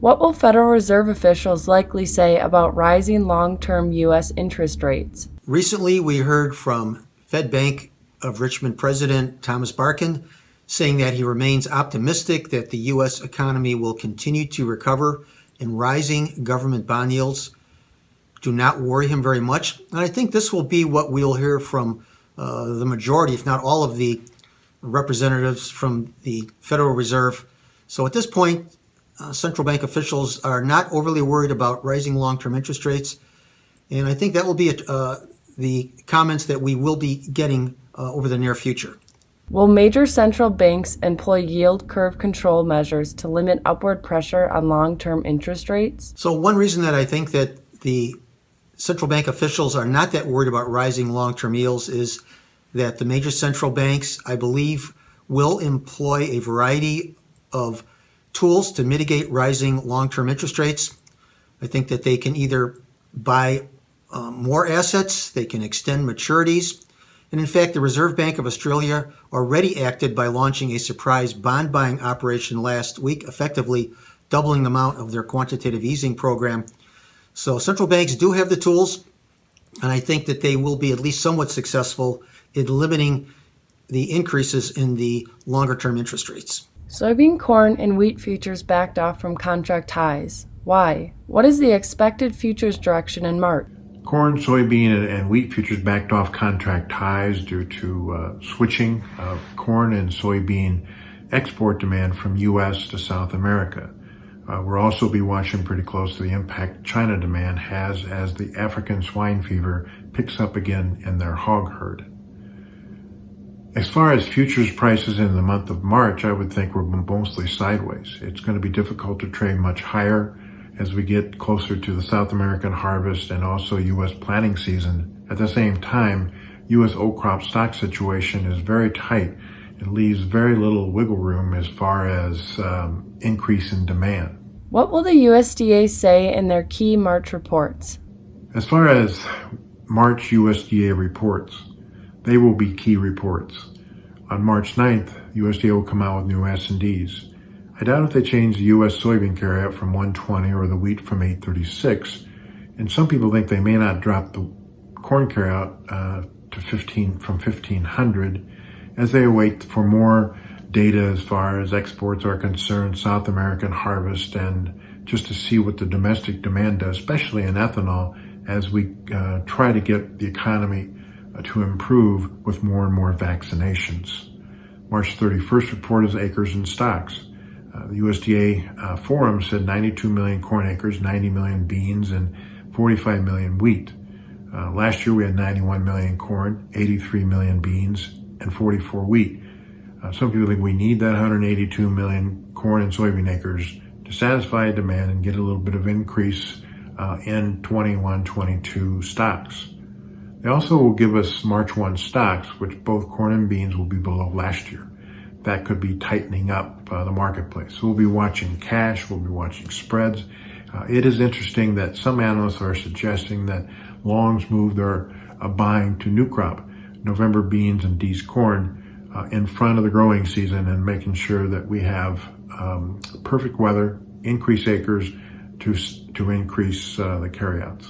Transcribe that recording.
What will Federal Reserve officials likely say about rising long-term U.S. interest rates? Recently, we heard from Fed Bank of Richmond President Thomas Barkin saying that he remains optimistic that the U.S. economy will continue to recover and rising government bond yields do not worry him very much. And I think this will be what we'll hear from the majority, if not all of the representatives from the Federal Reserve. So at this point, central bank officials are not overly worried about rising long-term interest rates. And I think that will be the comments that we will be getting over the near future. Will major central banks employ yield curve control measures to limit upward pressure on long-term interest rates? So one reason that I think that the central bank officials are not that worried about rising long-term yields is that the major central banks, I believe, will employ a variety of tools to mitigate rising long-term interest rates. I think that they can either buy more assets, they can extend maturities, and in fact, the Reserve Bank of Australia already acted by launching a surprise bond buying operation last week, effectively doubling the amount of their quantitative easing program. So central banks do have the tools, and I think that they will be at least somewhat successful in limiting the increases in the longer-term interest rates. Soybean, corn, and wheat futures backed off from contract highs. Why? What is the expected futures direction in March? Corn, soybean, and wheat futures backed off contract highs due to switching of corn and soybean export demand from U.S. to South America. We'll also be watching pretty close to the impact China demand has as the African swine fever picks up again in their hog herd. As far as futures prices in the month of March, I would think we're mostly sideways. It's going to be difficult to trade much higher as we get closer to the South American harvest and also U.S. planting season. At the same time, U.S. oat crop stock situation is very tight. It leaves very little wiggle room as far as increase in demand. What will the USDA say in their key March reports? As far as March USDA reports, they will be key reports. On March 9th, USDA will come out with new S&Ds. I doubt if they change the U.S. soybean carryout from 120 or the wheat from 836. And some people think they may not drop the corn carryout from 1,500 as they await for more data as far as exports are concerned, South American harvest, and just to see what the domestic demand does, especially in ethanol, as we try to get the economy to improve with more and more vaccinations. March 31st report is acres and stocks. The USDA forum said 92 million corn acres, 90 million beans, and 45 million wheat. Last year we had 91 million corn, 83 million beans, and 44 wheat. Some people think we need that 182 million corn and soybean acres to satisfy demand and get a little bit of increase in 21-22 stocks. They also will give us March 1 stocks, which both corn and beans will be below last year. That could be tightening up the marketplace. So we'll be watching cash, we'll be watching spreads. It is interesting that some analysts are suggesting that longs move their buying to new crop, November beans and D's corn, in front of the growing season and making sure that we have perfect weather, increase acres to increase the carryouts.